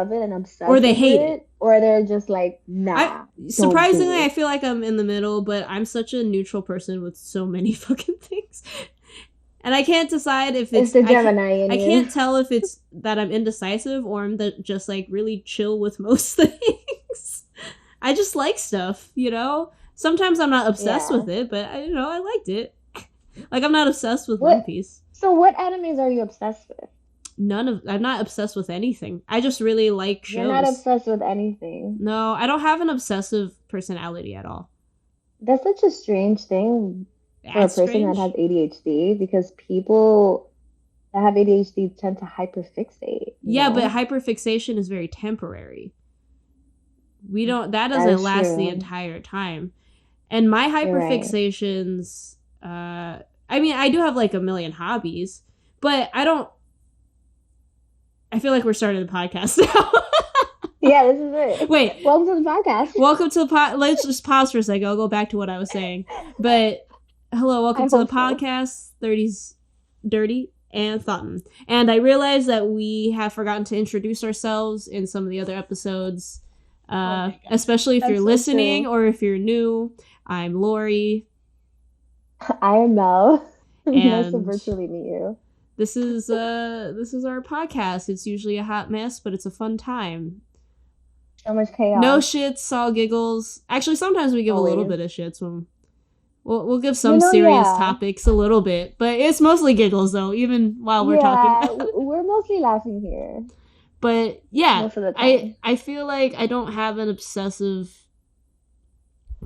love it and obsessed or they with hate it, or they're just like, nah. Surprisingly, I feel like I'm in the middle, but I'm such a neutral person with so many fucking things. And I can't decide if it's the Gemini in I you. can't tell if it's that I'm indecisive or I'm just like really chill with most things. I just like stuff, you know? Sometimes I'm not obsessed with it, but I liked it. Like, I'm not obsessed with One Piece. So what animes are you obsessed with? I'm not obsessed with anything. I just really like shows. You're not obsessed with anything. No, I don't have an obsessive personality at all. That's such a strange thing for a person that has ADHD, because people that have ADHD tend to hyperfixate. Yeah, but hyperfixation is very temporary. That doesn't last the entire time. And my hyperfixations, I mean, I do have like a million hobbies, but I feel like we're starting the podcast now. Yeah, this is it. Wait. Welcome to the podcast. Welcome to the let's just pause for a second. I'll go back to what I was saying. But hello, welcome to the podcast, 30s Dirty and Thoughtin. And I realized that we have forgotten to introduce ourselves in some of the other episodes, especially if you're listening or if you're new. I'm Lorrie. I am Mel. Nice to virtually meet you. This is our podcast. It's usually a hot mess, but it's a fun time. So much chaos. No shits, all giggles. Actually, sometimes we give a little bit of shits when we'll give some serious topics a little bit, but it's mostly giggles though, even while we're talking. We're mostly laughing here. But yeah, most of the time. I feel like I don't have an obsessive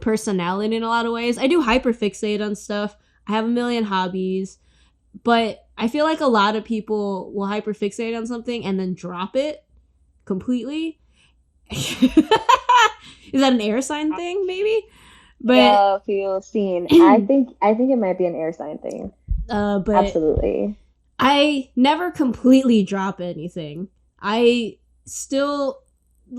personality in a lot of ways. I do hyperfixate on stuff. I have a million hobbies, but I feel like a lot of people will hyperfixate on something and then drop it completely. Is that an air sign thing, maybe? But yeah, feel seen. I think it might be an air sign thing. But absolutely. I never completely drop anything. I still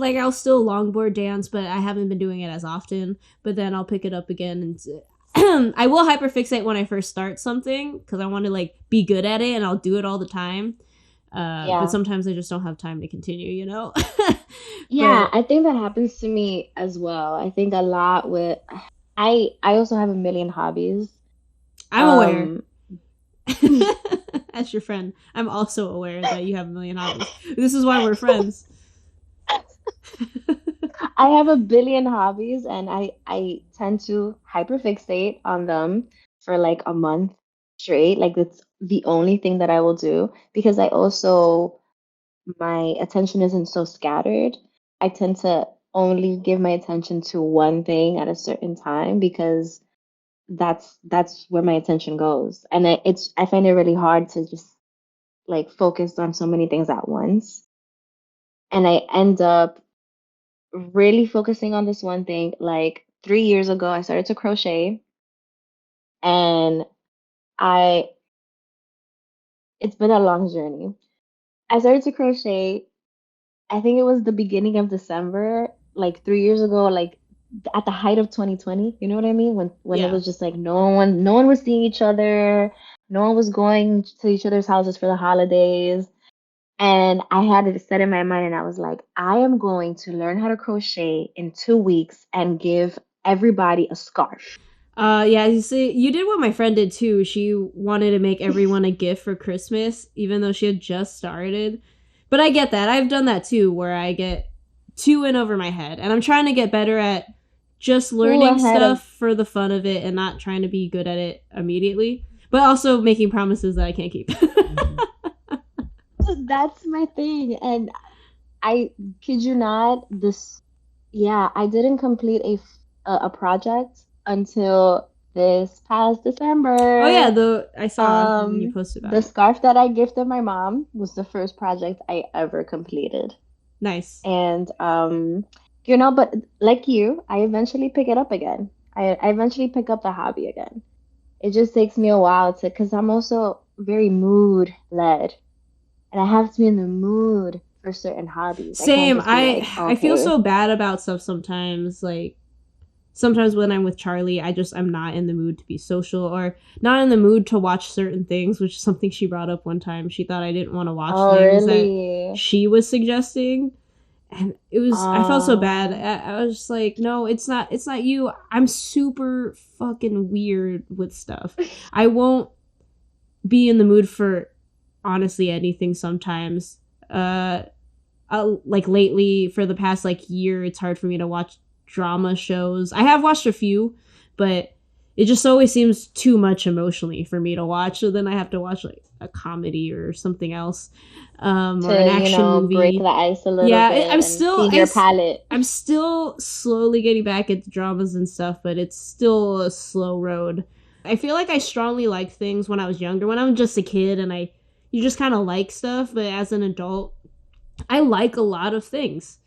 I'll still longboard dance, but I haven't been doing it as often. But then I'll pick it up again, and I will hyperfixate when I first start something because I want to be good at it, and I'll do it all the time. But sometimes I just don't have time to continue, you know? Yeah, I think that happens to me as well. I think a lot with... I also have a million hobbies. I'm aware. As your friend, I'm also aware that you have a million hobbies. This is why we're friends. I have a billion hobbies, and I tend to hyperfixate on them for a month straight. It's the only thing that I will do, because my attention isn't so scattered. I tend to only give my attention to one thing at a certain time, because that's where my attention goes. And I find it really hard to just focus on so many things at once. And I end up really focusing on this one thing. 3 years ago, I started to crochet, and it's been a long journey. I started to crochet, I think it was the beginning of December, 3 years ago, at the height of 2020. You know what I mean? When it was just no one was seeing each other, no one was going to each other's houses for the holidays. And I had it set in my mind, and I was like, I am going to learn how to crochet in 2 weeks and give everybody a scarf. Yeah, you see, you did what my friend did too. She wanted to make everyone a gift for Christmas, even though she had just started. But I get that. I've done that too, where I get too in over my head. And I'm trying to get better at just learning stuff for the fun of it and not trying to be good at it immediately. But also making promises that I can't keep. That's my thing. And I kid you not, I didn't complete a project until this past December. Oh yeah, I saw you posted about the scarf that I gifted my mom was the first project I ever completed. Nice. And but like you, I eventually pick it up again. I eventually pick up the hobby again. It just takes me a while because I'm also very mood led, and I have to be in the mood for certain hobbies. Same. I feel so bad about stuff sometimes. Sometimes when I'm with Charlie, I'm not in the mood to be social or not in the mood to watch certain things, which is something she brought up one time. She thought I didn't want to watch things that she was suggesting. And I felt so bad. I was just like, no, it's not you. I'm super fucking weird with stuff. I won't be in the mood for honestly anything sometimes. Like lately, for the past like year, it's hard for me to watch drama shows. I have watched a few, but it just always seems too much emotionally for me to watch. So then I have to watch like a comedy or something else, or an action movie. Break the ice a little bit. I'm still your palate. I'm still slowly getting back into dramas and stuff, but it's still a slow road. I feel like I strongly liked things when I was younger, when I was just a kid, and you just kind of like stuff. But as an adult, I like a lot of things.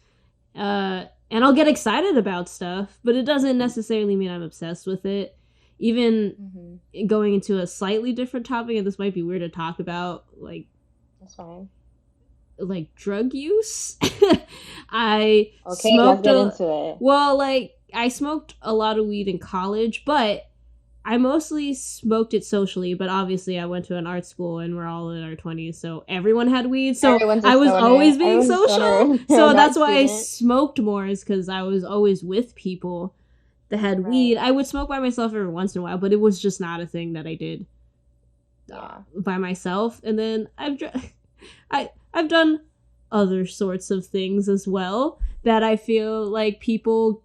And I'll get excited about stuff, but it doesn't necessarily mean I'm obsessed with it. Even going into a slightly different topic, and this might be weird to talk about, like, that's fine. Like drug use. I smoked. Let's get into it. Well, like I smoked a lot of weed in college, but I mostly smoked it socially. But obviously, I went to an art school, and we're all in our 20s, so everyone had weed. So I was always being social. So that's why I smoked more, is because I was always with people that had weed. I would smoke by myself every once in a while, but it was just not a thing that I did by myself. And then I've done other sorts of things as well that I feel like people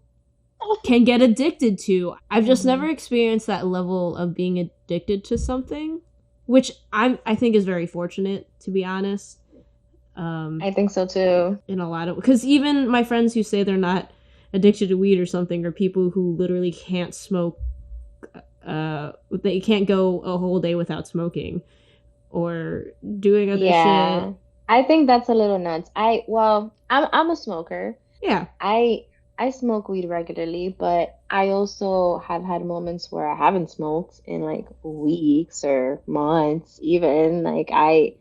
can get addicted to. I've just never experienced that level of being addicted to something, which I think is very fortunate, to be honest. I think so too. In a lot of, because even my friends who say they're not addicted to weed or something, or people who literally can't smoke, they can't go a whole day without smoking or doing other shit. I think that's a little nuts. I'm a smoker. Yeah. I smoke weed regularly, but I also have had moments where I haven't smoked in like weeks or months even. Like I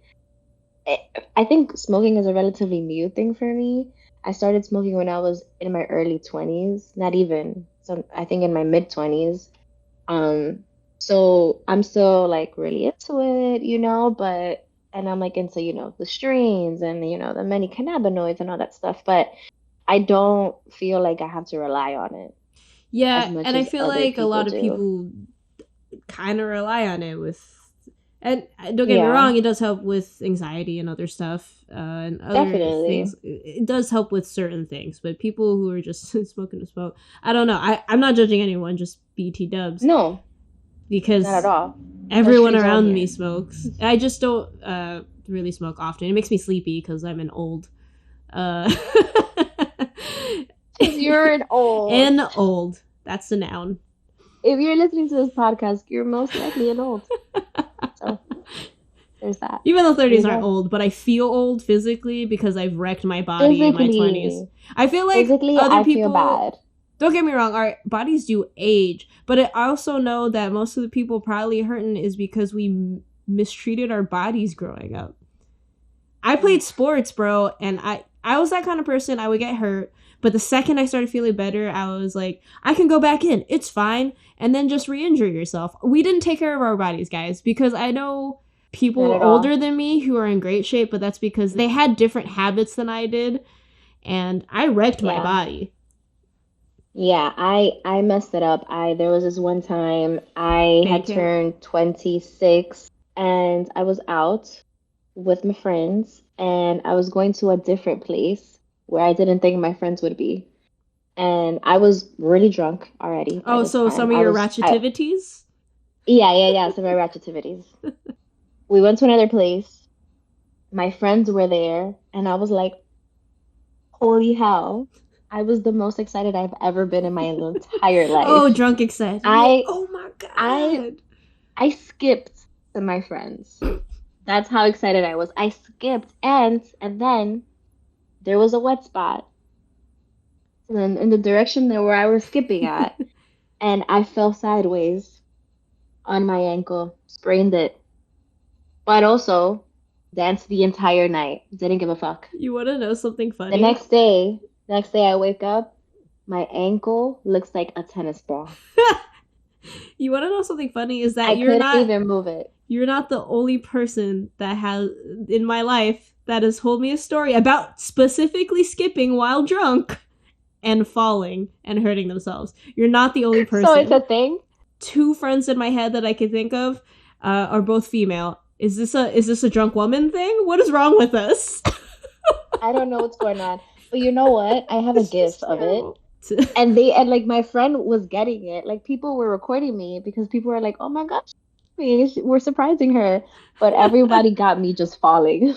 think smoking is a relatively new thing for me. I started smoking when I was in my early 20s, not even. So I think in my mid 20s. So I'm still like really into it, but and I'm like into, the strains and the many cannabinoids and all that stuff, but I don't feel like I have to rely on it. Yeah, and I feel like a lot of people kind of rely on it and don't get me wrong, it does help with anxiety and other stuff, and other things. It does help with certain things, but people who are just smoking to smoke, I don't know. I'm not judging anyone, just BT dubs. No, because not at all. Everyone around me smokes. I just don't really smoke often. It makes me sleepy because I'm an old. You're an old. An old. That's the noun. If you're listening to this podcast, you're most likely an old. So there's that. Even though 30s aren't old, but I feel old physically because I've wrecked my body in my 20s. I feel like other people. Feel bad. Don't get me wrong, our bodies do age, but I also know that most of the people probably hurting is because we mistreated our bodies growing up. I played sports, bro, and I was that kind of person. I would get hurt, but the second I started feeling better, I was like, I can go back in. It's fine. And then just re-injure yourself. We didn't take care of our bodies, guys, because I know people older than me who are in great shape, but that's because they had different habits than I did, and I wrecked my body. Yeah, I messed it up. There was this one time I had turned 26 and I was out with my friends and I was going to a different place where I didn't think my friends would be. And I was really drunk already. Oh, so some of your ratchetivities? Yeah, some of my ratchetivities. We went to another place. My friends were there and I was like, holy hell. I was the most excited I've ever been in my entire life. Oh, drunk excited. Oh my God. I skipped to my friends. That's how excited I was. I skipped and then there was a wet spot. And then in the direction where I was skipping at. And I fell sideways on my ankle, sprained it. But also danced the entire night. Didn't give a fuck. You want to know something funny? The next day I wake up, my ankle looks like a tennis ball. You want to know something funny? Is that I couldn't even move it. You're not the only person that has in my life that has told me a story about specifically skipping while drunk and falling and hurting themselves. You're not the only person. So it's a thing? 2 friends in my head that I can think of are both female. Is this a drunk woman thing? What is wrong with us? I don't know what's going on. But you know what? I have a gif of it. And like my friend was getting it. Like people were recording me because people were like, "Oh my gosh, we're surprising her." But everybody got me just falling.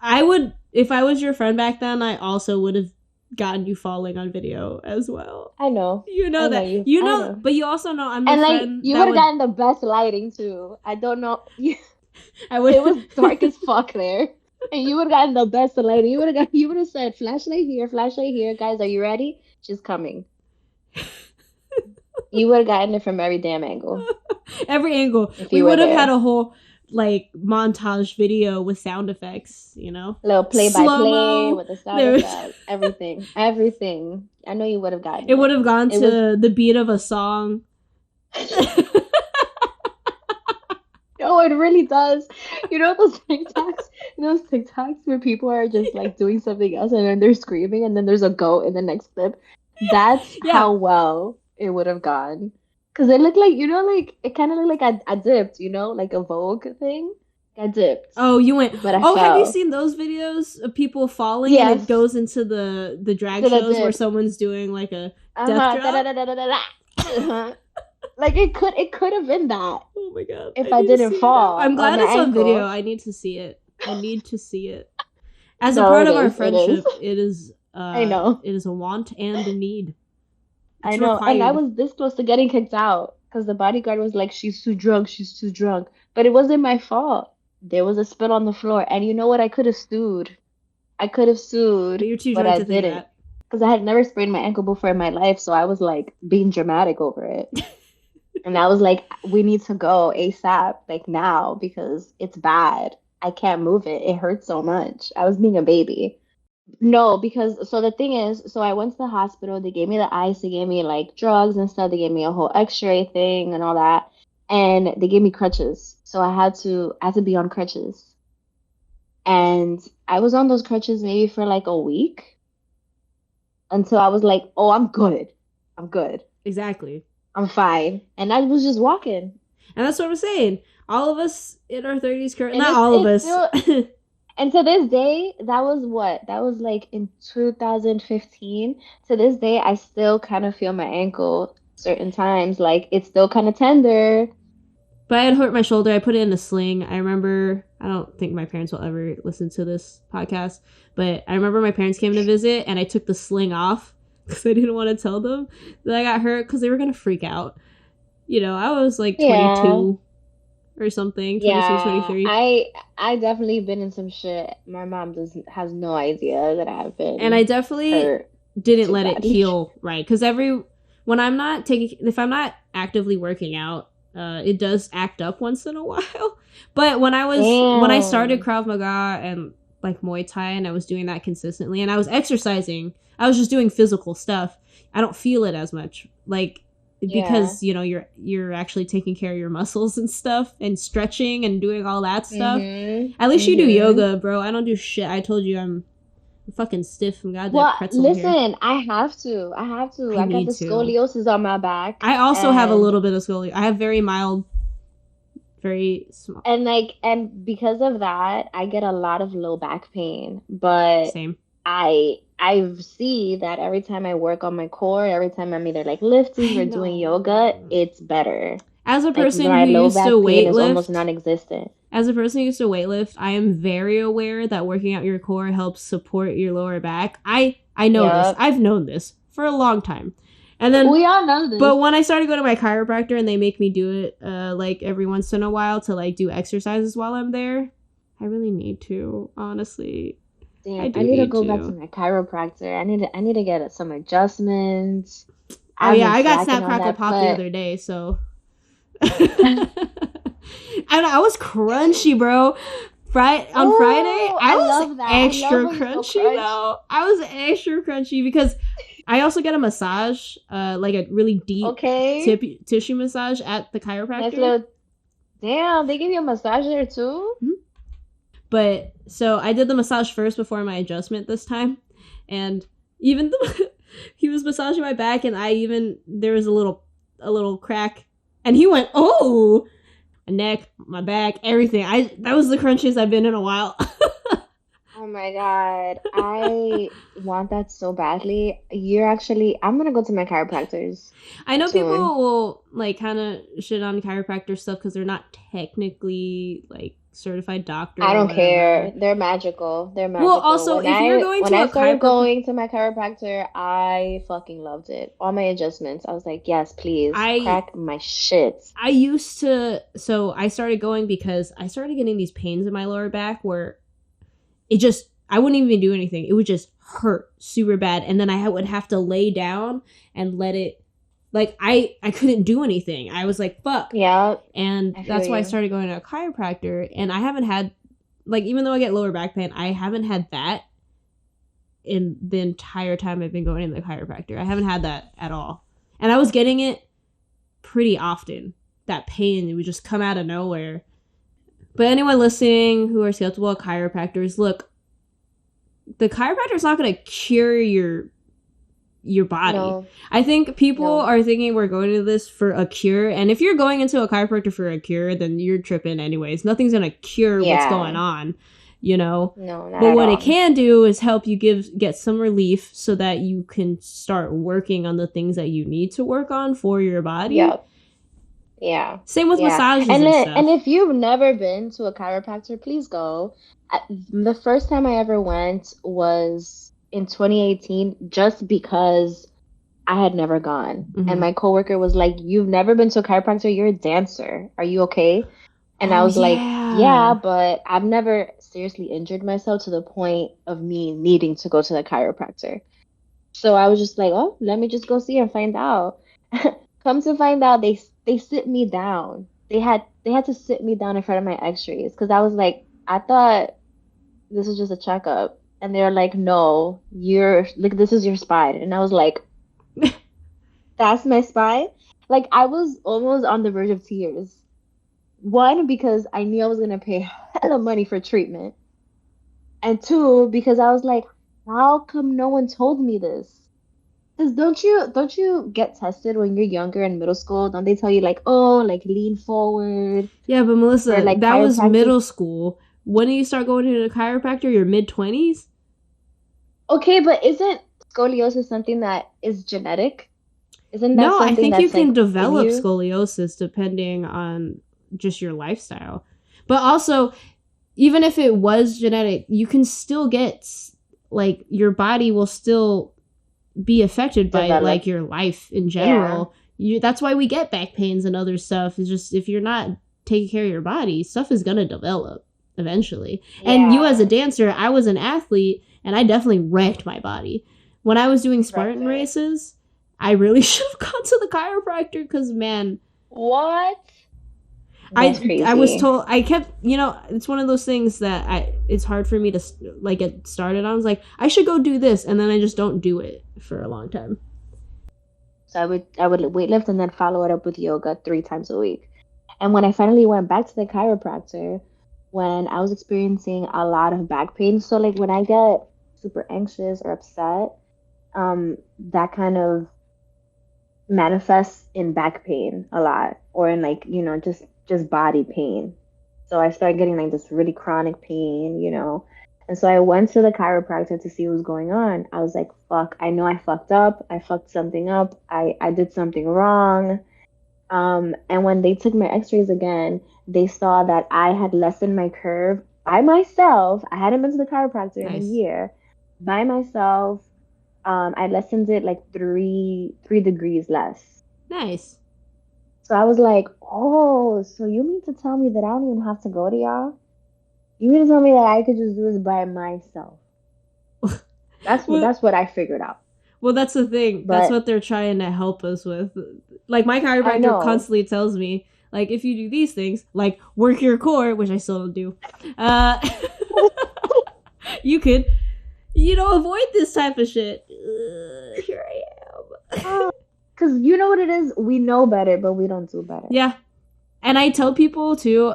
I would, if I was your friend back then, I also would have gotten you falling on video as well. I know. You know that. You know, but you also know I'm the and like friend you would have gotten the best lighting too. I don't know. I would. It was dark as fuck there. And you would have gotten the best lighting. You would have said, flashlight here, guys, are you ready? She's coming. You would have gotten it from every damn angle. Every angle. We would have had a whole like montage video with sound effects, you know? A little play-by-play with the sound effects. Everything. I know you would have gotten it. It would have gone to the beat of a song. No, it really does. You know those TikToks where people are just like doing something else and then they're screaming and then there's a goat in the next clip? That's how well it would have gone. Because it looked like, like it kind of looked like I dipped, like a Vogue thing. I dipped. Oh, you went. But I fell. Have you seen those videos of people falling? Yes. And it goes into the drag shows where someone's doing like a death drop. Like it could have been that. Oh my god! If I didn't fall, I'm glad it's on video. I need to see it. As a part of our friendship, it is. I know it is a want and a need. It's I know, required. And I was this close to getting kicked out because the bodyguard was like, "She's too drunk. But it wasn't my fault. There was a spill on the floor, and you know what? I could have sued. But you're too drunk I to think didn't. That. Because I had never sprained my ankle before in my life, so I was like being dramatic over it. And I was like, we need to go ASAP, like now, because it's bad. I can't move it. It hurts so much. I was being a baby. No, because, so the thing is, so I went to the hospital. They gave me the ice. They gave me like drugs and stuff. They gave me a whole x-ray thing and all that. And they gave me crutches. So I had to be on crutches. And I was on those crutches maybe for like a week. Until I was like, oh, I'm good. Exactly. I'm fine. And I was just walking. And that's what I'm saying. All of us in our 30s currently. Not all of us. Still, and to this day, that was what? That was like in 2015. To this day, I still kind of feel my ankle certain times. Like, it's still kind of tender. But I had hurt my shoulder. I put it in a sling. I remember, I don't think my parents will ever listen to this podcast, but I remember my parents came to visit and I took the sling off because I didn't want to tell them that I got hurt because they were going to freak out. I was like 22 or something, 22, 23. I definitely been in some shit. My mom has no idea that I've been. And I definitely didn't let it heal right. Because if I'm not actively working out, it does act up once in a while. But when I started Krav Maga and like Muay Thai and I was doing that consistently and I was exercising, I was just doing physical stuff. I don't feel it as much. Like, because, you're actually taking care of your muscles and stuff and stretching and doing all that stuff. Mm-hmm. At least you do yoga, bro. I don't do shit. I told you I'm fucking stiff from goddamn pretzel listen, here. I have to. I got the scoliosis on my back. I also have a little bit of scoliosis. I have very mild, very small. And because of that, I get a lot of low back pain. But same. I see that every time I work on my core, every time I'm either like lifting or doing yoga, it's better. As a person who used to weightlift, is almost non-existent. As a person who used to weightlift, I am very aware that working out your core helps support your lower back. I know this. I've known this for a long time. And then we all know this. But when I started going to my chiropractor and they make me do it like every once in a while to like do exercises while I'm there, I really need to, honestly. Damn, I need to go back to my chiropractor. I need to get some adjustments. Oh yeah, I got Snap Crackle Pop the other day, so and I was crunchy, bro. On Friday, I was extra crunchy though. I was extra crunchy because I also get a massage, like a really deep tissue massage at the chiropractor. Damn, they give you a massage there too? Mm-hmm. But so I did the massage first before my adjustment this time, and even he was massaging my back, and there was a little crack, and he went, "Oh, my neck, my back, everything." That was the crunchiest I've been in a while. Oh my God. I want that so badly. I'm gonna go to my chiropractors. I know people will like kind of shit on chiropractor stuff because they're not technically like certified doctors. I don't care. They're magical. Well, also, if you're going to when I started going to my chiropractor, I fucking loved it. All my adjustments, I was like, yes, please, crack my shit. So I started going because I started getting these pains in my lower back where I wouldn't even do anything. It would just hurt super bad. And then I would have to lay down and let it, like, I couldn't do anything. I was like, fuck. Yeah. And that's why I started going to a chiropractor. And I haven't had, like, even though I get lower back pain, I haven't had that in the entire time I've been going to the chiropractor. I haven't had that at all. And I was getting it pretty often. That pain, it would just come out of nowhere. But anyone listening who are skeptical of chiropractors, look, the chiropractor's not going to cure your body. No. I think people are thinking we're going to this for a cure. And if you're going into a chiropractor for a cure, then you're tripping anyways. Nothing's going to cure what's going on, you know? No, not But what all. It can do is help you get some relief so that you can start working on the things that you need to work on for your body. Yep. Yeah. Same with massages and stuff. And if you've never been to a chiropractor, please go. The first time I ever went was in 2018, just because I had never gone. Mm-hmm. And my coworker was like, "You've never been to a chiropractor? You're a dancer. Are you okay?" And I was like, "Yeah, but I've never seriously injured myself to the point of me needing to go to the chiropractor." So I was just like, "Oh, let me just go see and find out." Come to find out, they sit me down. They had to sit me down in front of my x-rays because I was like, I thought this was just a checkup. And they're like, "No, this is your spine." And I was like, that's my spine? Like, I was almost on the verge of tears. One, because I knew I was going to pay hella money for treatment. And two, because I was like, how come no one told me this? Because don't you get tested when you're younger in middle school? Don't they tell you like, oh, like lean forward? Yeah, but Melissa, like, that was middle school. When do you start going to the chiropractor? Your mid-20s? Okay, but isn't scoliosis something that is genetic? Isn't that something I think that's you can like develop scoliosis depending on just your lifestyle. But also, even if it was genetic, you can still get, like, your body will still be affected by like your life in general. Yeah. That's why we get back pains and other stuff. It's just if you're not taking care of your body, stuff is gonna develop eventually. Yeah. And you as a dancer, I was an athlete and I definitely wrecked my body. When I was doing Spartan races, I really should have gone to the chiropractor because, man. What? I was told, I kept, it's one of those things that it's hard for me to like get started on. I was like, I should go do this, and then I just don't do it for a long time. So I would weightlift and then follow it up with yoga 3 times a week. And when I finally went back to the chiropractor, when I was experiencing a lot of back pain, so like when I get super anxious or upset, that kind of manifests in back pain a lot, or in like, just body pain. So I started getting like this really chronic pain, And so I went to the chiropractor to see what was going on. I was like, fuck, I know I fucked up. I fucked something up. I did something wrong. And when they took my x-rays again, they saw that I had lessened my curve by myself. I hadn't been to the chiropractor in a year. By myself, I lessened it like 3 degrees less. Nice. So I was like, oh, so you mean to tell me that I don't even have to go to y'all? You mean to tell me that I could just do this by myself? That's what I figured out. Well, that's the thing. That's what they're trying to help us with. Like, my chiropractor constantly tells me, like, if you do these things, like work your core, which I still don't do, you could, avoid this type of shit. Here I Because you know what it is? We know better, but we don't do better. Yeah. And I tell people too,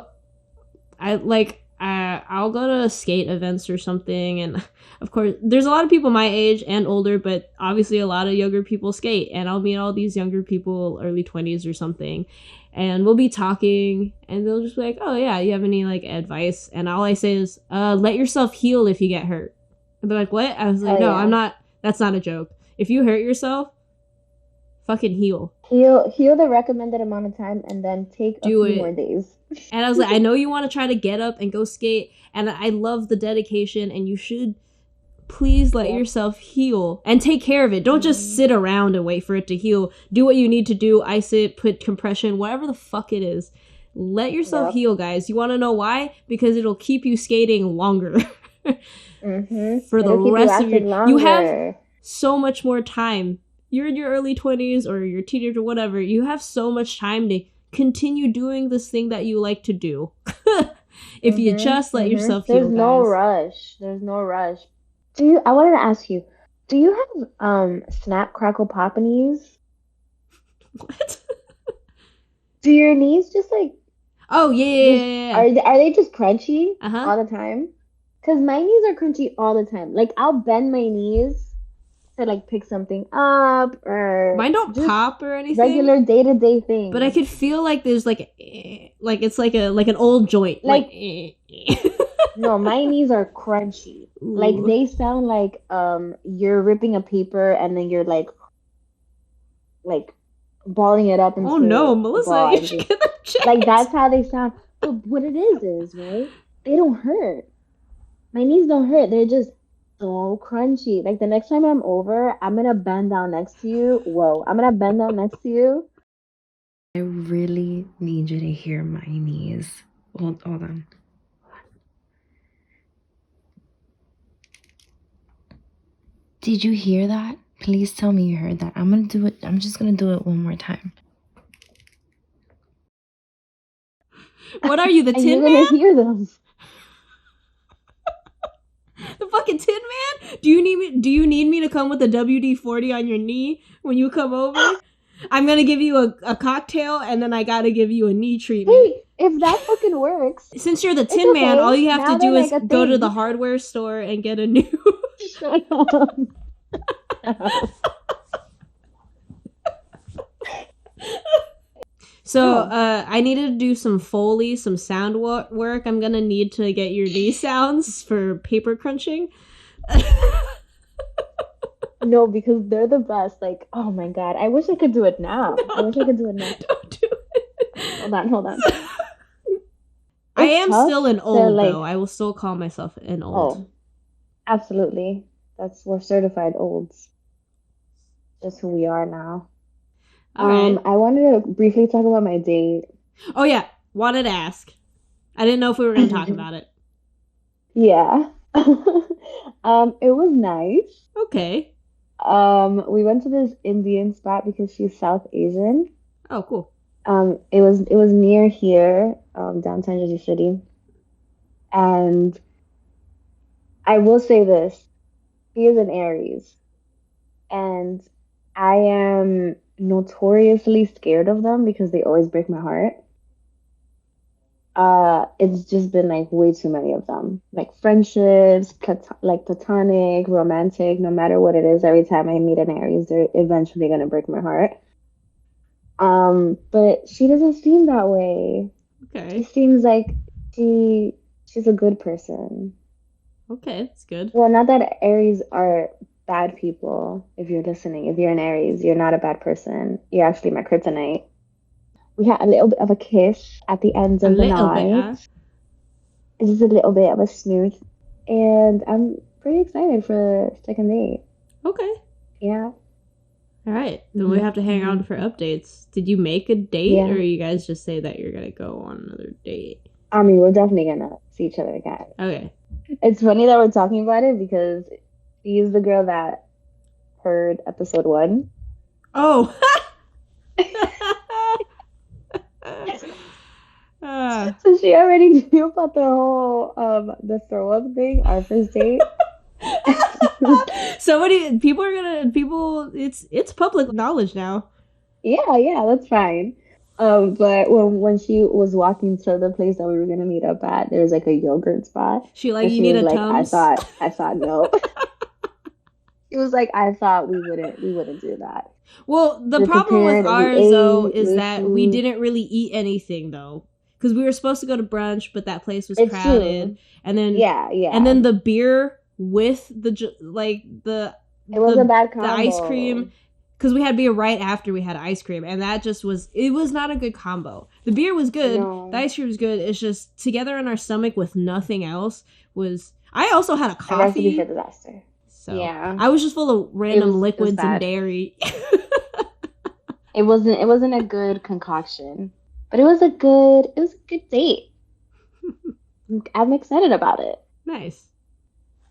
I'll go to skate events or something, and of course there's a lot of people my age and older, but obviously a lot of younger people skate, and I'll meet all these younger people, early 20s or something, and we'll be talking, and they'll just be like, oh yeah, you have any like advice? And all I say is, let yourself heal if you get hurt. And they're like, what? I was like, Oh, no, yeah. I'm not, that's not a joke. If you hurt yourself, fucking heal. Heal the recommended amount of time and then take a Do few more it. days. And I was like, I know you want to try to get up and go skate, and I love the dedication, and you should please let yourself heal and take care of it. Don't just sit around and wait for it to heal. Do what you need to do, ice it, put compression, whatever the fuck it is. Let yourself heal, guys. You want to know why? Because it'll keep you skating longer. For the rest of your... You have so much more time. You're in your early 20s or you're a teenager or whatever. You have so much time to continue doing this thing that you like to do. If you just let yourself heal, There's no guys. rush. There's no rush. I wanted to ask you, do you have snap crackle pop knees? What? Do your knees just like Oh yeah. are they just crunchy Uh-huh. all the time? Because my knees are crunchy all the time. Like I'll bend my knees to like pick something up or Mine don't just pop or anything. regular day-to-day things. But I could feel like there's like it's like an old joint. Like No, my knees are crunchy. Ooh. Like they sound like you're ripping a paper and then you're like balling it up into oh no, a Melissa, ball you and should just- get them checked. like that's how they sound. But what it is right? They don't hurt. My knees don't hurt. They're just so crunchy. Like the next time I'm over, I'm gonna bend down next to you. Whoa, I'm gonna bend down next to you. I really need you to hear my knees. Hold on. Did you hear that? Please tell me you heard that. I'm gonna do it. I'm just gonna do it one more time. What are you, the And Tin you're Man? gonna hear them. The fucking Tin Man? Do you need me to come with a WD-40 on your knee when you come over? I'm gonna give you a cocktail and then I gotta give you a knee treatment. Hey, if that fucking works. Since you're the It's Tin Man, okay. all you have Now to do they're is like a go to thing. the hardware store and get a new. Shut up. So, I needed to do some Foley, some sound work. I'm gonna need to get your knee sounds for paper crunching. No, because they're the best. Like, oh my God. I wish I could do it now. I wish I could do it now. Don't do it. Hold on. I It's am tough still an to, old, like- though. I will still call myself an old. Oh, absolutely. We're certified olds. Just who we are now. All right. I wanted to briefly talk about my date. Oh, yeah. Wanted to ask. I didn't know if we were going to talk about it. Yeah. It was nice. Okay. We went to this Indian spot because she's South Asian. Oh, cool. It was near here, downtown Jersey City. And I will say this, he is an Aries. And I am notoriously scared of them because they always break my heart. It's just been like way too many of them. Like friendships, platonic, romantic, no matter what it is, every time I meet an Aries, they're eventually gonna break my heart. But she doesn't seem that way. She Okay. seems like she's a good person. Okay, that's good. Well, not that Aries are bad people. If you're listening, if you're an Aries, you're not a bad person. You're actually my kryptonite. We had a little bit of a kiss at the end A of the little bit, night. huh? It's just a little bit of a snooze. And I'm pretty excited for the second date. Okay. Yeah. All right. Then we have to hang on for updates. Did you make a date, Yeah. or you guys just say that you're going to go on another date? I mean, we're definitely gonna see each other again. Okay. It's funny that we're talking about it because she's the girl that heard episode 1. Oh! Ah. So she already knew about the whole the throw up thing, our first date. It's public knowledge now. Yeah, that's fine. But when she was walking to the place that we were gonna meet up at, there was like a yogurt spot, She like, and you she need was a like, Tums? I thought no. It was like I thought we wouldn't do that. Well, the We problem with prepared, we ours though ate, is we ate that we food. didn't really eat anything though, because we were supposed to go to brunch, but that place was It's crowded, true. and then Yeah. the beer with the It was a bad ice combo. cream, because we had beer right after we had ice cream, and that just was not a good combo. The beer was good, No. the ice cream was good. It's just together in our stomach with nothing else was. I also had a A recipe for coffee, disaster. so Yeah. I was just full of random It was liquids and bad. dairy. It wasn't a good concoction, but it was a good date. I'm excited about it. Nice.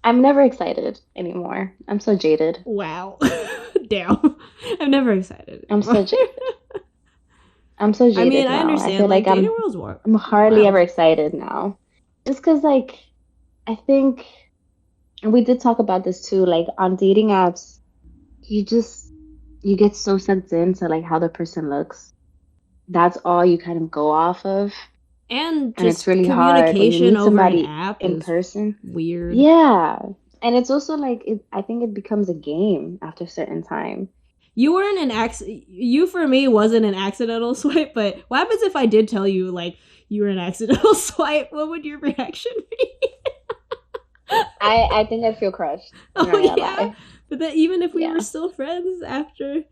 I'm never excited anymore. I'm so jaded. Wow. Damn. I'm never excited. I'm so jaded. I'm so jaded I mean, now. I understand. feel Like, like dating world's war. I'm hardly Wow. ever excited now. Just because, like, I think, and we did talk about this too, like, on dating apps, you get so sucked into, like, how the person looks. That's all you kind of go off of. And And it's just really hard when you communication meet over an somebody app in is person. weird. Yeah. And it's also like, I think it becomes a game after a certain time. You weren't you for me wasn't an accidental swipe, but what happens if I did tell you, like, you were an accidental swipe? What would your reaction be? I think I'd feel crushed. I'm not gonna lie. But then even if we Yeah. were still friends after.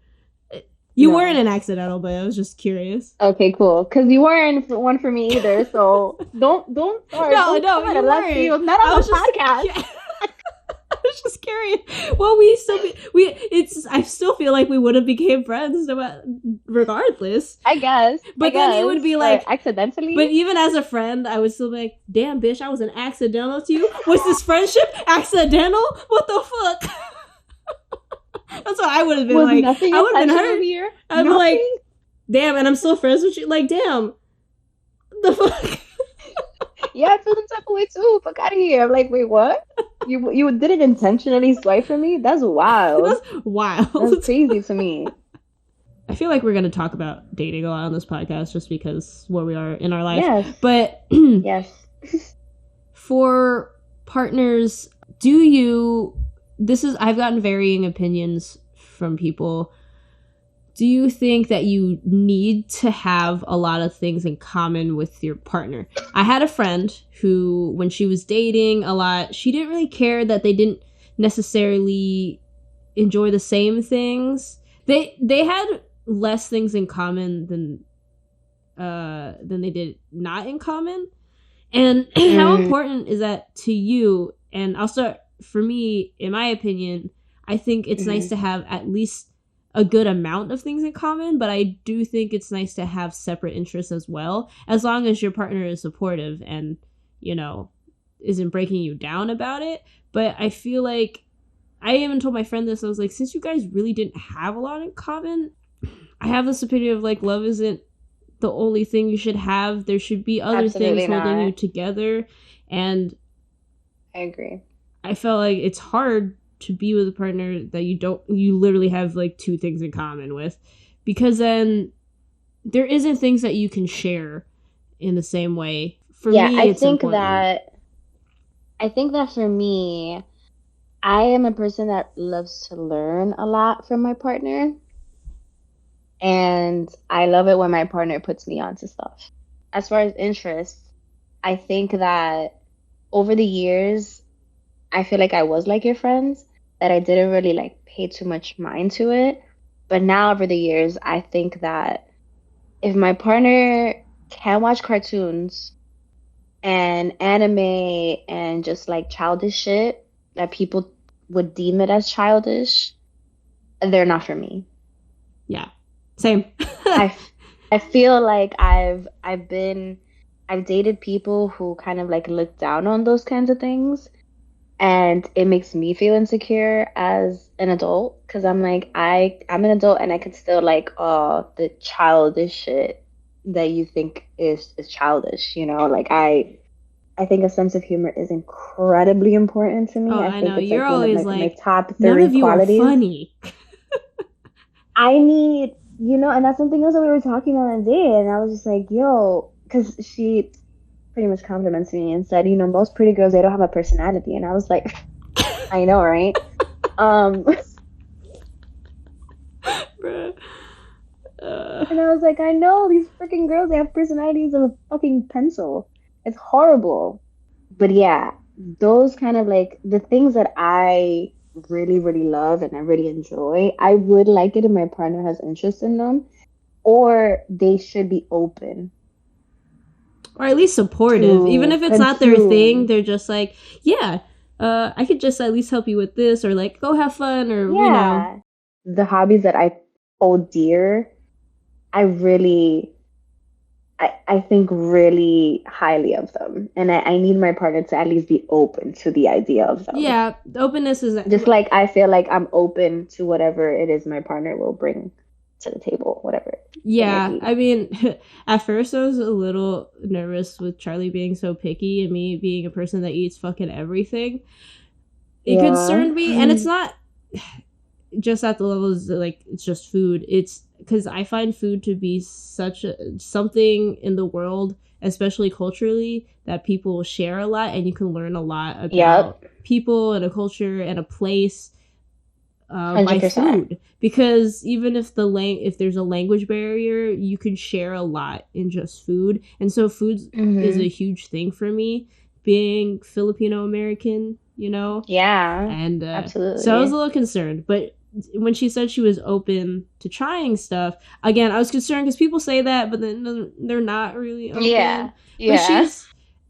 You No. weren't an accidental, but I was just curious. Okay, cool. Because you weren't one for me either, so don't start. No, Don't no, come you at us, weren't. you. Not I on was the just- podcast. yeah. I was just curious. Well, I still feel like we would have became friends regardless. I guess. But then you would be like, accidentally. but even as a friend, I would still be like, damn, bitch, I was an accidental to you? Was this friendship accidental? What the fuck? That's what I would have been was like. nothing I would have been intentional hurt. here. I'd be like, damn, and I'm still friends with you? Like, damn. The fuck? Yeah, I feel the type of way too. Fuck out of here. I'm like, wait, what? You didn't intentionally swipe for me? That's wild. That's wild. That's crazy to me. I feel like we're going to talk about dating a lot on this podcast just because where we are in our life. Yes. But Yes. for partners, I've gotten varying opinions from people. Do you think that you need to have a lot of things in common with your partner? I had a friend who, when she was dating a lot, she didn't really care that they didn't necessarily enjoy the same things. They had less things in common than they did not in common. And how important is that to you? And also, for me, in my opinion, I think it's nice to have at least a good amount of things in common, but I do think it's nice to have separate interests as well, as long as your partner is supportive and, isn't breaking you down about it. But I feel like, I even told my friend this, I was like, since you guys really didn't have a lot in common, I have this opinion of, like, love isn't the only thing you should have. There should be other Absolutely things holding not. you together. And I agree. I felt like it's hard to be with a partner that you literally have like two things in common with, because then there isn't things that you can share in the same way. For me, I it's think important. that for me, I am a person that loves to learn a lot from my partner. And I love it when my partner puts me onto stuff. As far as interests, I think that over the years, I feel like I was like your friends, that I didn't really like pay too much mind to it. But now over the years, I think that if my partner can watch cartoons and anime and just like childish shit that people would deem it as childish, they're not for me. Yeah, same. I feel like I've dated people who kind of like look down on those kinds of things, and it makes me feel insecure as an adult, because I'm like, I'm an adult and I can still like, oh, the childish shit that you think is childish, like I I think a sense of humor is incredibly important to me. Oh, I I think know. it's You're like one of always my like, top none three of you are qualities. funny. I need, and that's something else that we were talking about that day, and I was just like, yo, because she pretty much compliments me and said, most pretty girls, they don't have a personality, and I was like, I know, right? Um, Bruh. and I was like, I know these freaking girls, they have personalities of a fucking pencil. It's horrible. But yeah, those kind of like the things that I really, really love and I really enjoy, I would like it if my partner has interest in them, or they should be open Or at least supportive. Even to if it's not their thing, consume. they're just like, yeah, I could just at least help you with this, or like, go have fun, or. Yeah. The hobbies that I hold dear, I really, I think really highly of them. And I need my partner to at least be open to the idea of them. Yeah, openness is. Just like I feel like I'm open to whatever it is my partner will bring to the table, whatever it may Yeah, be. I mean, at first I was a little nervous with Charlie being so picky and me being a person that eats fucking everything. It Yeah. concerned me, and it's not just at the levels that, like, it's just food. It's because I find food to be something in the world, especially culturally, that people share a lot, and you can learn a lot about Yep. people and a culture and a place by 100%. food. Because even if if there's a language barrier, you can share a lot in just food, and so food is a Mm-hmm. huge thing for me, being Filipino American, Yeah, and so I was a absolutely. little concerned. But when she said she was open to trying stuff, again, I was concerned because people say that, but then they're not really open. Yeah. But Yeah.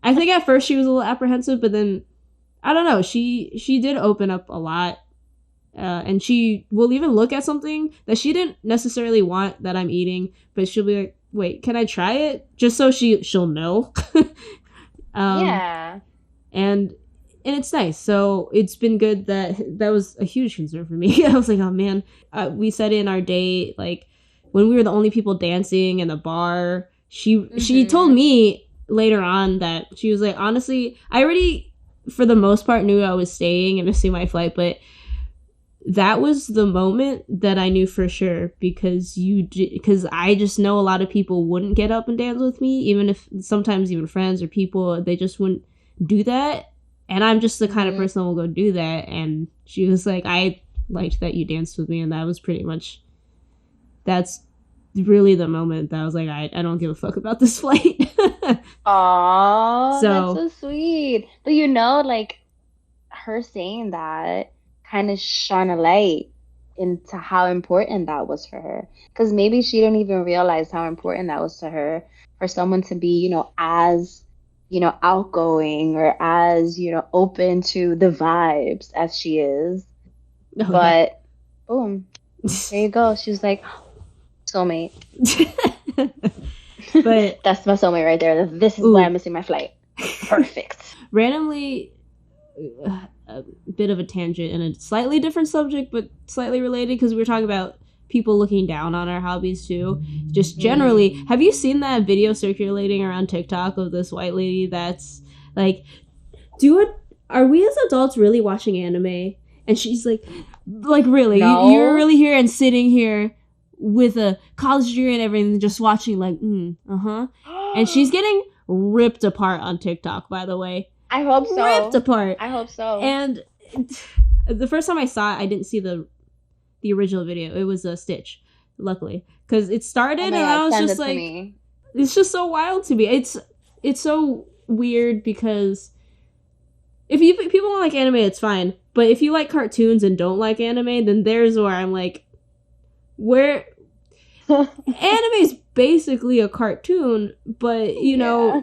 I think at first she was a little apprehensive, but then I don't know. She did open up a lot, and she will even look at something that she didn't necessarily want that I'm eating, but she'll be like, "Wait, can I try it?" Just so she'll know. um, Yeah. and it's nice. So it's been good. That was a huge concern for me. I was like, oh man. We said in our date, like when we were the only people dancing in the bar, she told Mm-hmm. me later on that she was like, honestly, I already for the most part knew I was staying and missing my flight, but that was the moment that I knew for sure, because because I just know a lot of people wouldn't get up and dance with me, even if sometimes even friends or people, they just wouldn't do that, and I'm just the kind of Mm-hmm. person who will go do that. And she was like, I liked that you danced with me, and that was pretty much that's really the moment that I was like, I don't give a fuck about this flight. Oh, that's So so sweet. But like her saying that kind of shone a light into how important that was for her. Because maybe she didn't even realize how important that was to her for someone to be, as, outgoing or as, open to the vibes as she is. oh yeah. But boom, there you go. She was like, soulmate. But That's my soulmate right there. This is why I'm ooh, missing my flight. Perfect. randomly, a bit of a tangent and a slightly different subject, but slightly related, because we were talking about people looking down on our hobbies too. Just generally, Mm. have you seen that video circulating around TikTok of this white lady that's like, do it? Are we as adults really watching anime? And she's like really, you're No. really here and sitting here with a college degree and everything, just watching like, and she's getting ripped apart on TikTok, by the way, I hope ripped so. apart. I hope so. And the first time I saw it, I didn't see the original video. It was a Stitch, luckily, because it started Oh and my I God, was send just it to like, me. it's just so wild to me. It's so weird because if people don't like anime, it's fine. But if you like cartoons and don't like anime, then there's where I'm like, where anime is basically a cartoon, but Yeah.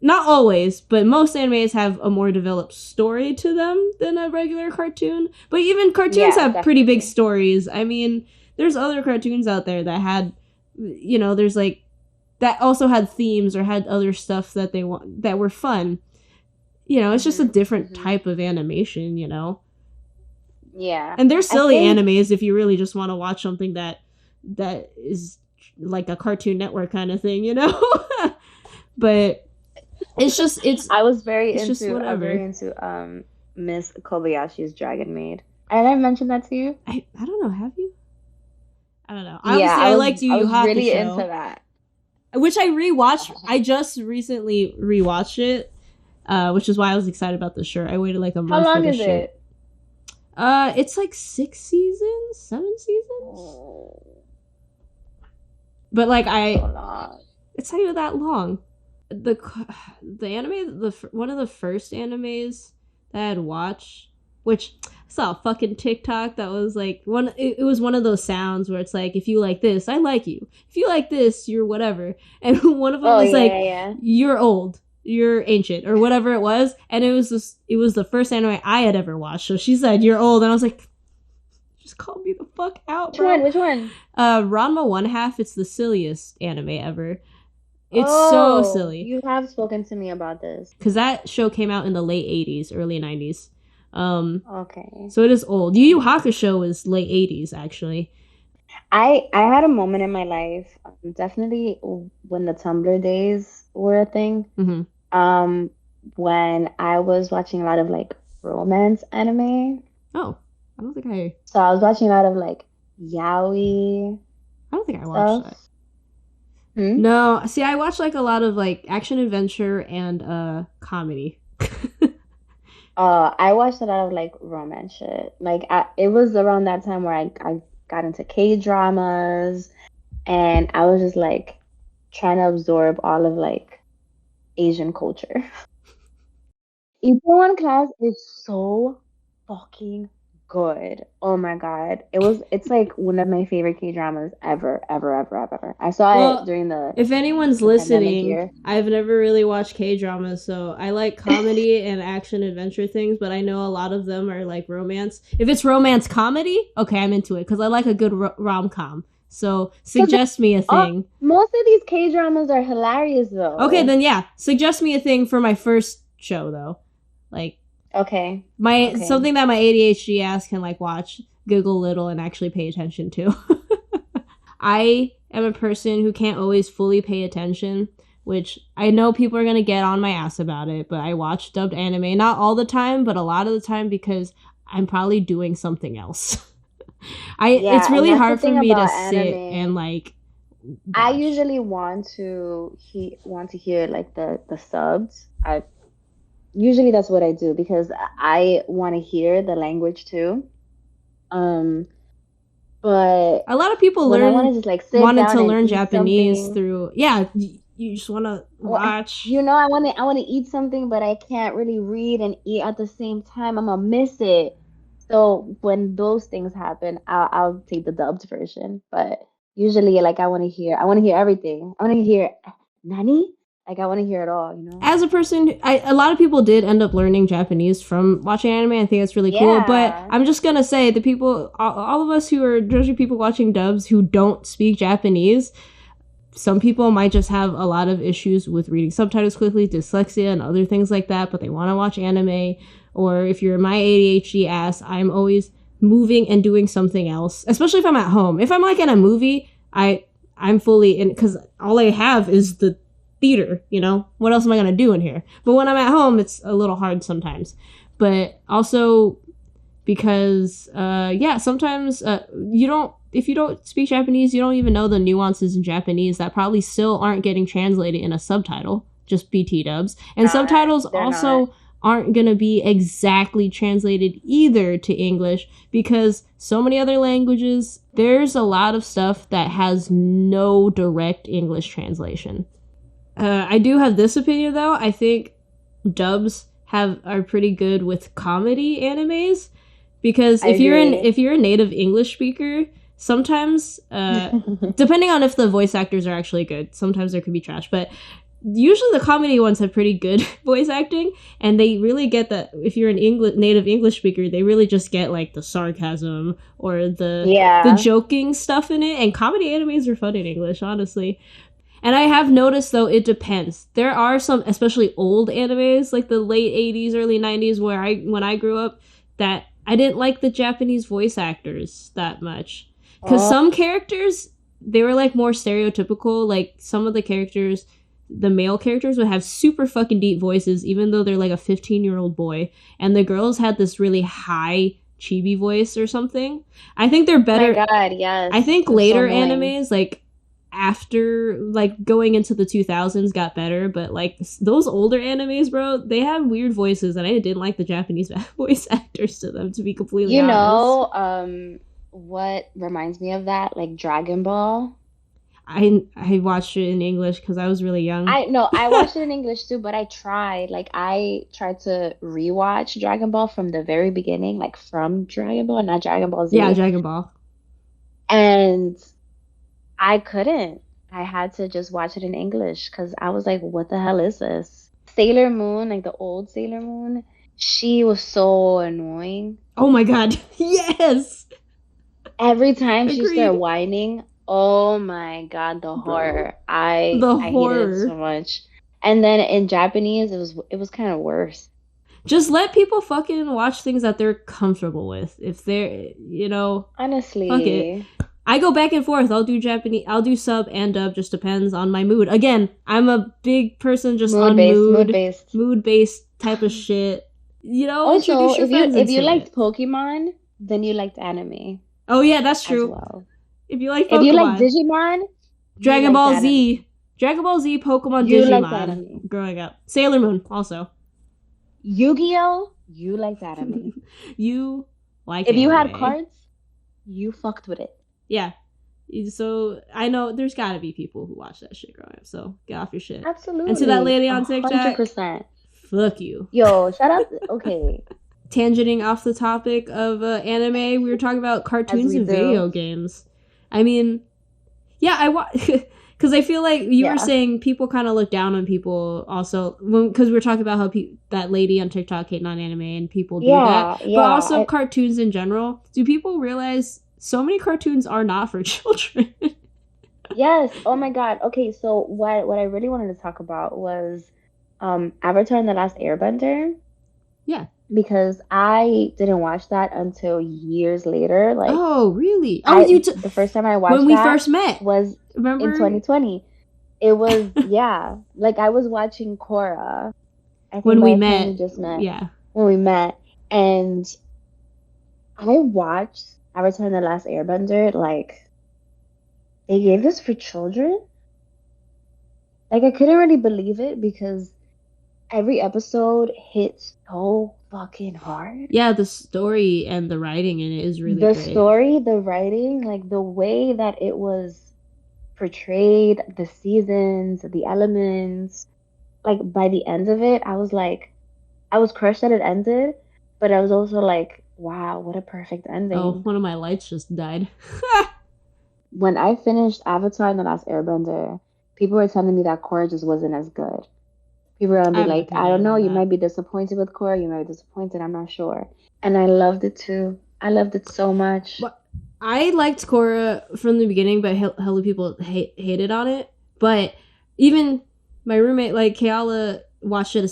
not always, but most animes have a more developed story to them than a regular cartoon. But even cartoons Yeah, have pretty big definitely. stories. I mean, there's other cartoons out there that had, there's like that also had themes or had other stuff that they want that were fun. It's just a Hmm. different Hmm. type of animation, Yeah. And there's I silly think, animes if you really just want to watch something that is like a Cartoon Network kind of thing, but I was very it's just into whatever. Miss Kobayashi's Dragon Maid. And I mentioned that to you. I don't know. Have you? I don't know. Yeah, Obviously, I liked Yu I was really into Hakasho, that. which I rewatched. I just recently rewatched it, which is why I was excited about the shirt. I waited like a How month for long the is shirt. it? It's like 6 seasons, 7 seasons. Oh, But like so long. it's not even that long. The anime, one of the first animes that I had watched, which I saw a fucking TikTok that was like it was one of those sounds where it's like, if you like this, I like you. If you like this, you're whatever. And one of them was like, you're old, you're ancient, or whatever it was. And it was the first anime I had ever watched. So she said, you're old, and I was like, just call me the fuck out, bro. Which one? Ranma One Half. It's the silliest anime ever. It's so silly. You have spoken to me about this. Because that show came out in the late 80s, early 90s. Okay. So it is old. Yu Hakasho is late 80s, actually. I had a moment in my life, definitely when the Tumblr days were a thing. Mm-hmm. When I was watching a lot of like romance anime. Oh, I don't think I. So I was watching a lot of like yaoi. I don't think I watched that. Hmm? No, see, I watch like a lot of like action adventure and comedy. I watched a lot of like romance shit. Like it was around that time where I got into K-dramas, and I was just like trying to absorb all of like Asian culture. Itaewon Class is so fucking good. Oh my god. It's like one of my favorite K-dramas ever. I saw it during the If anyone's listening, I've never really watched K-dramas, so I like comedy and action adventure things, but I know a lot of them are like romance. If it's romance comedy, okay, I'm into it, because I like a good rom-com. So suggest me a thing. Most of these K-dramas are hilarious though. Okay, then yeah, suggest me a thing for my first show though. Like, okay. Something that my ADHD ass can like watch, giggle a little, and actually pay attention to. I am a person who can't always fully pay attention, which I know people are gonna get on my ass about it, but I watch dubbed anime, not all the time, but a lot of the time, because I'm probably doing something else. It's really hard for me to sit and like watch. I usually want to hear like the subs. Usually that's what I do, because I want to hear the language too. But a lot of people wanted to learn Japanese through you just want to watch. You know, I want to eat something, but I can't really read and eat at the same time. I'm gonna miss it. So when those things happen, I'll take the dubbed version. But usually, like I want to hear everything. I want to hear Nani. Like, I want to hear it all, you know? As a person, a lot of people did end up learning Japanese from watching anime. I think it's really cool. But I'm just going to say, the people, all of us who are judging people watching dubs who don't speak Japanese, some people might just have a lot of issues with reading subtitles quickly, dyslexia, and other things like that, but they want to watch anime. Or if you're my ADHD ass, I'm always moving and doing something else, especially if I'm at home. If I'm like in a movie, I'm fully in, because all I have is the theater, you know? What else am I going to do in here? But when I'm at home, it's a little hard sometimes. But also because, sometimes if you don't speak Japanese, you don't even know the nuances in Japanese that probably still aren't getting translated in a subtitle, just BT dubs. And subtitles also aren't going to be exactly translated either to English, because so many other languages, there's a lot of stuff that has no direct English translation. I do have this opinion though. I think dubs are pretty good with comedy animes, because if you're a native English speaker, sometimes depending on if the voice actors are actually good, sometimes there could be trash, but usually the comedy ones have pretty good voice acting, and they really get that. If you're an native English speaker, they really just get like the sarcasm or the joking stuff in it. And comedy animes are fun in English, honestly. And I have noticed, though, it depends. There are some, especially old animes, like the late 80s, early 90s, when I grew up, that I didn't like the Japanese voice actors that much. Because some characters, they were like more stereotypical. Like some of the characters, the male characters would have super fucking deep voices, even though they're like a 15-year-old boy, and the girls had this really high chibi voice or something. I think they're better. Oh my god, yes. I think They're later so annoying. animes, like after like going into the 2000s, got better, but like those older animes, bro, they have weird voices, and I didn't like the Japanese voice actors to them, to be completely You honest. know, what reminds me of that? Like Dragon Ball. I watched it in English because I was really young. I no, I watched it in English too, but I tried to rewatch Dragon Ball from the very beginning, like from Dragon Ball, not Dragon Ball Yeah, Z. Dragon Ball. And I couldn't. I had to just watch it in English because I was like, what the hell is this? Sailor Moon, like the old Sailor Moon, she was so annoying. Oh my god, yes! Every time she started Agreed. whining, oh my God, the horror. Bro, I the I hated it so horror. much. And then in Japanese, it was kind of worse. Just let people fucking watch things that they're comfortable with. If they're, fuck it. Honestly, I go back and forth. I'll do Japanese, I'll do sub and dub, just depends on my mood. Again, I'm a big person just on mood mood, based. mood based type of shit. Also, Introduce your friends if you into liked it. Pokemon, then you liked anime Oh yeah, that's as true. well. If you like If you like Pokemon, Digimon, you Dragon liked Ball anime. Z, Pokemon, You liked Digimon, anime. growing up. Sailor Moon, also. Yu-Gi-Oh, you liked anime. You like If you had anime. cards, you fucked with it. Yeah. So I know there's gotta be people who watch that shit growing up, so get off your shit. Absolutely. And to that lady on TikTok, 100%. fuck you. Yo, shout out. Okay, Tangenting off the topic of anime, we were talking about cartoons we and do. video games. I mean, yeah, because I feel like you were Yeah. saying people kind of look down on people also, because we're talking about how that lady on TikTok hating on anime and people do Yeah, that, yeah. but also cartoons in general. Do people realize so many cartoons are not for children? Yes. Oh my God. Okay, so what I really wanted to talk about was Avatar and the Last Airbender. Yeah. Because I didn't watch that until years later. Like, oh, really? Oh, the first time I watched when we that first met was remember in 2020. It was yeah. Like I was watching Korra. I think when by we the time met. we just met. Yeah. When we met, and I watched Avatar and the Last Airbender. Like they gave this for children. Like I couldn't really believe it because every episode hits so fucking hard. Yeah, the story and the writing in it is really The great. story, the writing, like the way that it was portrayed, the seasons, the elements, like by the end of it, I was crushed that it ended, but I was also like, wow, what a perfect ending. Oh, one of my lights just died. When I finished Avatar and the Last Airbender, people were telling me that Korra just wasn't as good. People are gonna be like, I don't know, you might be disappointed with Korra, you might be disappointed, I'm not sure. And I loved it too. I loved it so much. But I liked Korra from the beginning, but hella people hated on it. But even my roommate, like Keala, watched it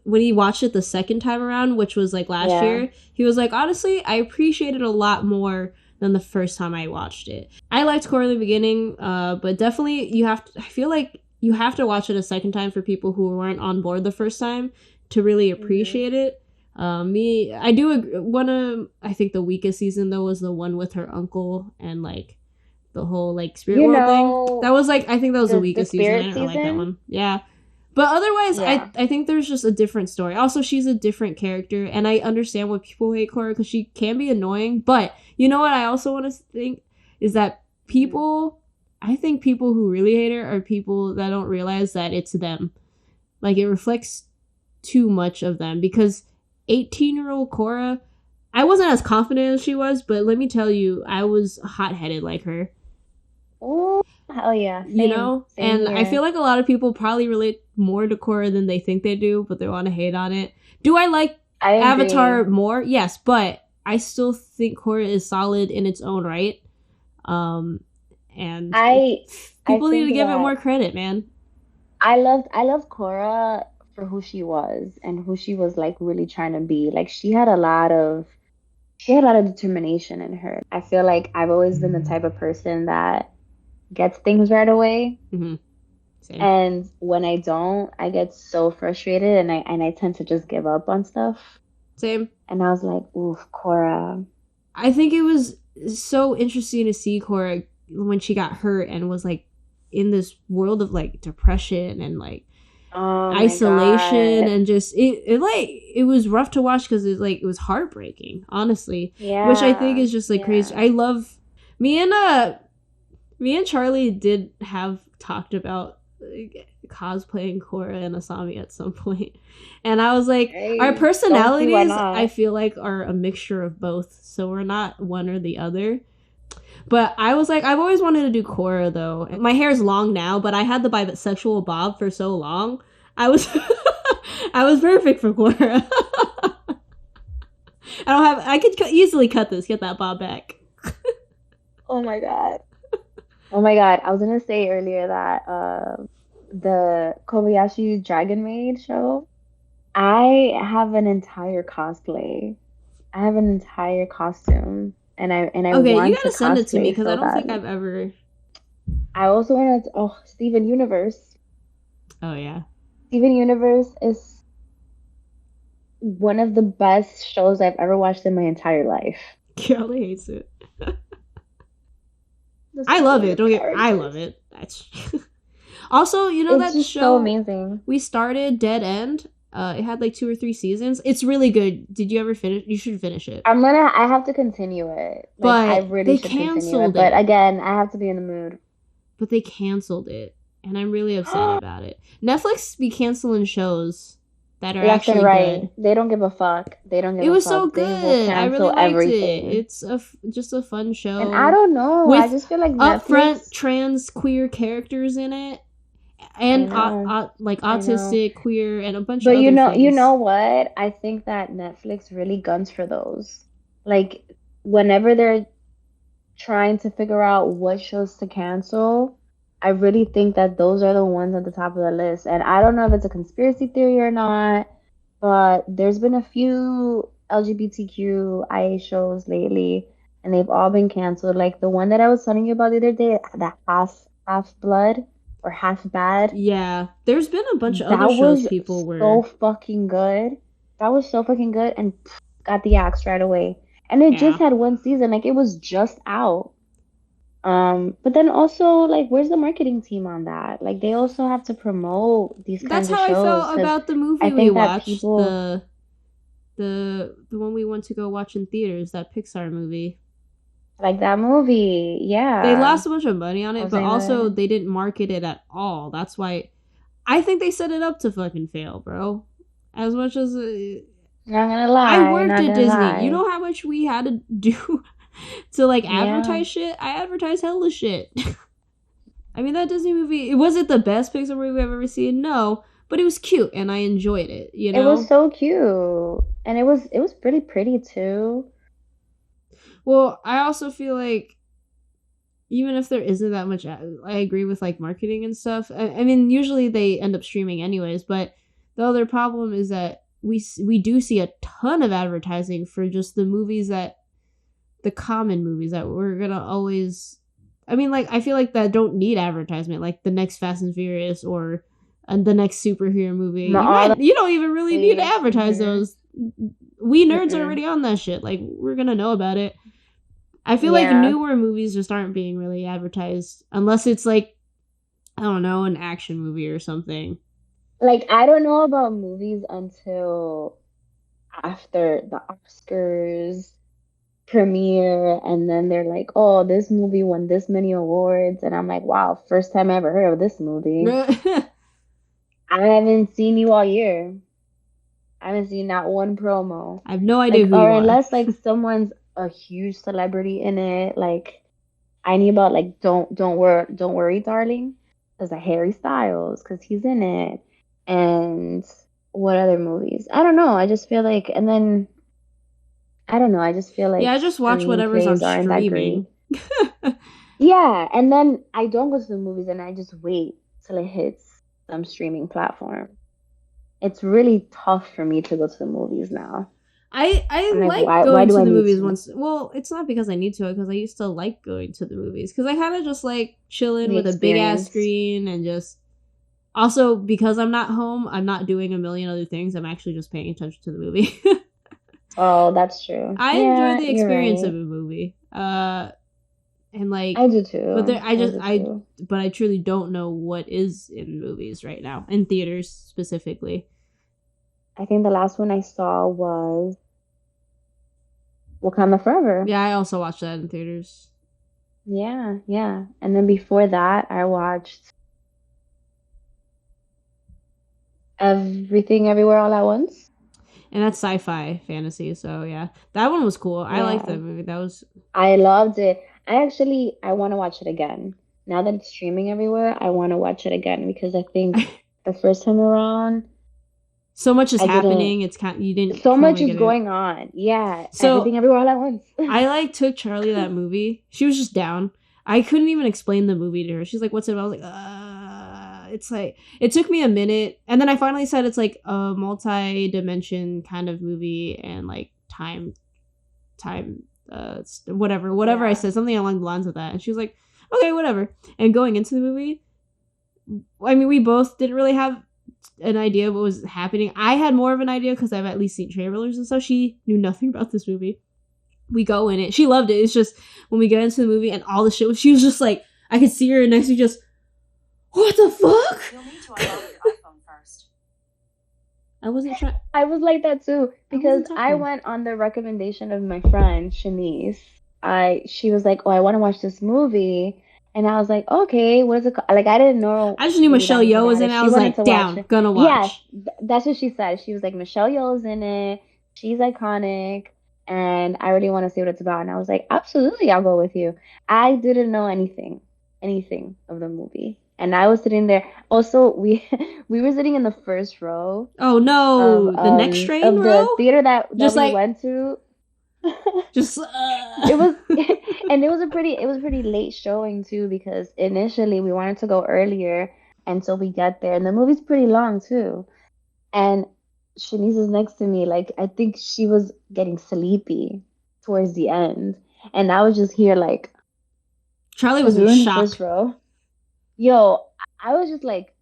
when he watched it the second time around, which was like last year. He was like, honestly, I appreciate it a lot more than the first time I watched it. I liked Korra in the beginning, but definitely I feel like you have to watch it a second time for people who weren't on board the first time to really appreciate it. I do I think the weakest season though was the one with her uncle and like the whole like spirit world thing. That was like, I think that was the weakest season. I didn't like that one. Yeah. But otherwise, yeah. I think there's just a different story. Also, she's a different character, and I understand why people hate Korra because she can be annoying. But you know what I also want to think is that I think people who really hate her are people that don't realize that it's them. Like, it reflects too much of them. Because 18-year-old Korra, I wasn't as confident as she was, but let me tell you, I was hot-headed like her. Oh, hell yeah. Same, you know? And here. I feel like a lot of people probably relate more to Korra than they think they do, but they want to hate on it. Do I like Avatar more? Yes, but I still think Korra is solid in its own right. And people need to give it more credit, man. I love Korra for who she was and who she was like really trying to be. Like she had a lot of determination in her. I feel like I've always been the type of person that gets things right away. Mm-hmm. Same. And when I don't, I get so frustrated and I tend to just give up on stuff. Same. And I was like, ooh, Cora. I think it was so interesting to see Cora when she got hurt and was like in this world of like depression and like Oh my isolation God. and just it was rough to watch because it was heartbreaking, honestly. Which I think Yeah. is just like crazy. Yeah. I love me and Charlie did have talked about like, cosplaying Cora and Asami at some point. And I was like, our I don't see why personalities, I not. feel like, are a mixture of both. So we're not one or the other. But I was like, I've always wanted to do Cora though. My hair is long now, but I had the bisexual bob for so long. I was I was perfect for Cora. I could easily cut this, get that bob back. Oh my God. Oh my God. I was gonna say earlier that the Kobayashi Dragon Maid show, I have an entire cosplay. I have an entire costume and I Okay, you want to gotta send it to me cosplay because I so don't think badly. I've ever. I also want to Steven Universe. Oh yeah. Steven Universe is one of the best shows I've ever watched in my entire life. Kelly hates it. The I love story it. of Don't get. I love characters. it. That's also, you know It's that just so show amazing. we started, Dead End. It had like 2 or 3 seasons. It's really good. Did you ever finish? You should finish it. I have to continue it. Like, I But really they should continue it. canceled But it. again, I have to be in the mood. But they canceled it, and I'm really upset about it. Netflix be canceling shows that are Left and actually right. good. They don't give a fuck. They don't give It a was so fuck. They will good. I really cancel liked it. everything. It's just a fun And I show don't know. I with just feel like upfront Netflix. trans queer characters in it, I and know. like I know. autistic, queer, and a bunch of But other you things. know what? I think that Netflix really guns for those. Like, whenever they're trying to figure out what shows to cancel, I really think that those are the ones at the top of the list. And I don't know if it's a conspiracy theory or not, but there's been a few LGBTQIA shows lately, and they've all been canceled. Like the one that I was telling you about the other day, that half blood or half bad. Yeah, there's been a bunch of other That shows was people so were. fucking good. That was so fucking good and got the axe right away. And it just Yeah, had one season, like it was just out. But then also like where's the marketing team on that? Like they also have to promote these that's kinds of how I shows felt because about the I movie we think that watched. people The one we went to go watch in theaters, that Pixar movie. like that movie. They Yeah. lost a bunch of money on I it, was but saying also that. they didn't market it at all. That's why I think they set it up to fucking fail, bro. As much as Not gonna I lie, worked not at gonna Disney, you lie. know how much we had to do to like Yeah. advertise shit? I advertised hella shit. I mean, that Disney movie, it wasn't the best Pixar movie I've ever seen, no, but it was cute and I enjoyed it, you It was know? so cute. And it was pretty pretty too. Well, I also feel like even if there isn't that much, I agree with like marketing and stuff. I mean, usually they end up streaming anyways, but the other problem is that we do see a ton of advertising for just the common movies that we're gonna always. I mean, like I feel like that don't need advertisement, like the next Fast and Furious or the next superhero movie. All the You don't even really need to advertise mm-hmm. those. We nerds are Mm-mm. already on that shit. Like we're gonna know about it. I feel like Yeah. newer movies just aren't being really advertised unless it's like I don't know, an action movie or something. Like I don't know about movies until after the Oscars premiere and then they're like, "Oh, this movie won this many awards." And I'm like, "Wow, first time I ever heard of this movie." I I haven't seen you all year. I haven't seen not one promo. have no idea Like who or you are. unless like someone's a huge celebrity in it, like I knew about like don't worry, darling. There's a Harry Styles because he's in it. And what other movies? I don't know. I just feel like, and then I don't know. I just feel Yeah, like I just watch whatever's on screenplays aren't that streaming. great. Yeah, and then I don't go to the movies and I just wait till it hits some streaming platform. It's really tough for me to go to the movies now. I I'm like, like why going do to I the need movies to? once. Well, it's not because I need to, because I used to like going to the movies. Because I kind of just like chilling The with a big ass experience. screen and just Also, because I'm not home, I'm not doing a million other things. I'm actually just paying attention to the movie. Oh, that's true. I enjoy Yeah, the you're experience of right. a movie. And like, I do but too. I do too. but I truly don't know what is in movies right now, in theaters specifically. I think the last one I saw was Wakanda Forever. Yeah, I also watched that in theaters. Yeah, yeah. And then before that, I watched Everything Everywhere All at Once. And that's sci-fi fantasy, so yeah. That one was cool. I liked Yeah, that movie. That was I loved it. I want to watch it again. Now that it's streaming everywhere, I want to watch it again because I think the first time around, so much is I didn't. happening. It's kind you didn't So much fully is get it. going on. Yeah, So Everything Everywhere All at Once. I like took Charlie that movie. She was just down. I couldn't even explain the movie to her. She's like, "What's it about?" I was like, It's like it took me a minute, and then I finally said it's like a multi-dimension kind of movie, and like time, whatever I Yeah. said, something along the lines of that. And she was like, "Okay, whatever." And going into the movie, I mean, we both didn't really have an idea what was happening. I had more of an idea because I've at least seen trailers and stuff. She knew nothing about this movie. We go in it. She loved it. It's just when we get into the movie and all the shit, she was just like, I could see her next to me just, what the fuck? You'll need to unlock your iPhone first. I wasn't trying. I was like that too because wasn't I talking. went on the recommendation of my friend Shanice. She was like, "Oh, I want to watch this movie," and I was like, "Okay, what is it called?" Like I didn't know I just knew really that Michelle much Yeoh was about in it. it. I She was wanted like, to watch down, it. gonna Yes, watch. that's what she said. She was like, "Michelle Yeoh's in it. She's iconic." And I really want to see what it's about. And I was like, absolutely, I'll go with you. I didn't know anything of the movie. And I was sitting there. Also, we we were sitting in the first row Oh no, the next train of row? the theater that Just we like, went to. just, It was and it was pretty late showing too because initially we wanted to go earlier and so we get there and the movie's pretty long too. And Shanice is next to me, like I think she was getting sleepy towards the end. And I was just here like Charlie was because we in were in the first shock. row. Yo, I was just like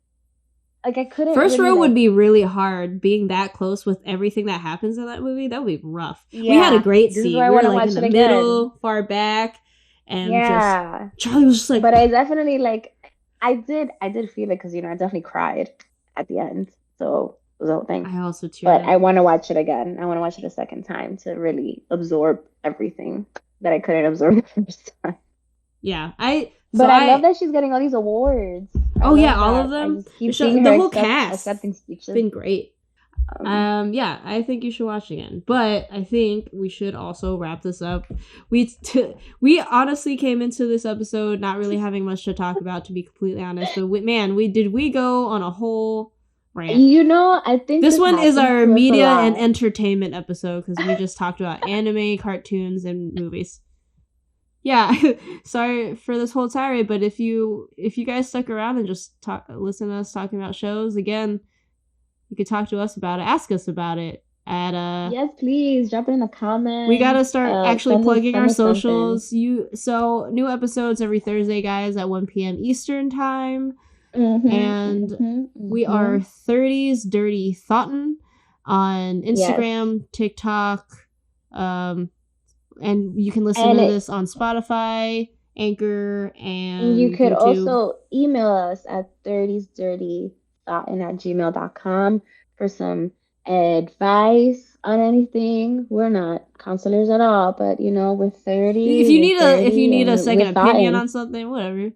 I couldn't First really row would like be really hard being that close with everything that happens in that movie. That would be rough. We had a yeah, great this is why seat. I We want were to like in watch the it again. middle, far back, and just Yeah. Charlie was just like, But I definitely like I did feel it because I definitely cried at the end. So it was the whole thing. I also teared But up. I want to watch it again. I want to watch it a second time to really absorb everything that I couldn't absorb the first time. Yeah, But I love that she's getting all these awards. I Oh yeah, love all of that. I them. just keep seeing The her whole cast accepting has speeches. been great. Um, Yeah, I think you should watch again. But I think we should also wrap this up. We honestly came into this episode not really having much to talk about, to be completely honest. But we go on a whole rant. I think This one is happens our to us a media and lot. entertainment episode because we just talked about anime, cartoons, and movies. Yeah, sorry for this whole tirade, but if you guys stuck around and just listen to us talking about shows again, you could talk to us about it, ask us about it at Yes, please drop it in the comments. we gotta start actually plugging our send us something. socials. So new episodes every Thursday, guys, at 1 p.m. Eastern time. And we are 30s Dirty Thoughtin on Instagram, TikTok, and you can listen to this on Spotify, Anchor, and you could YouTube. also email us at 30sdirtythoughtin@gmail.com for some advice on anything. We're not counselors at all, but we're 30. If you need a and second we're opinion thoughtin'. on something, whatever.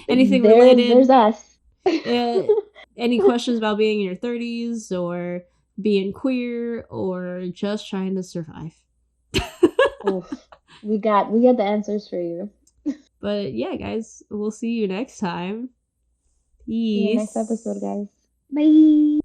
Anything related. There's us. Any questions about being in your 30s or being queer or just trying to survive. Oof. We got the answers for you. But yeah, guys, we'll see you next time. Peace. See you next episode, guys. Bye.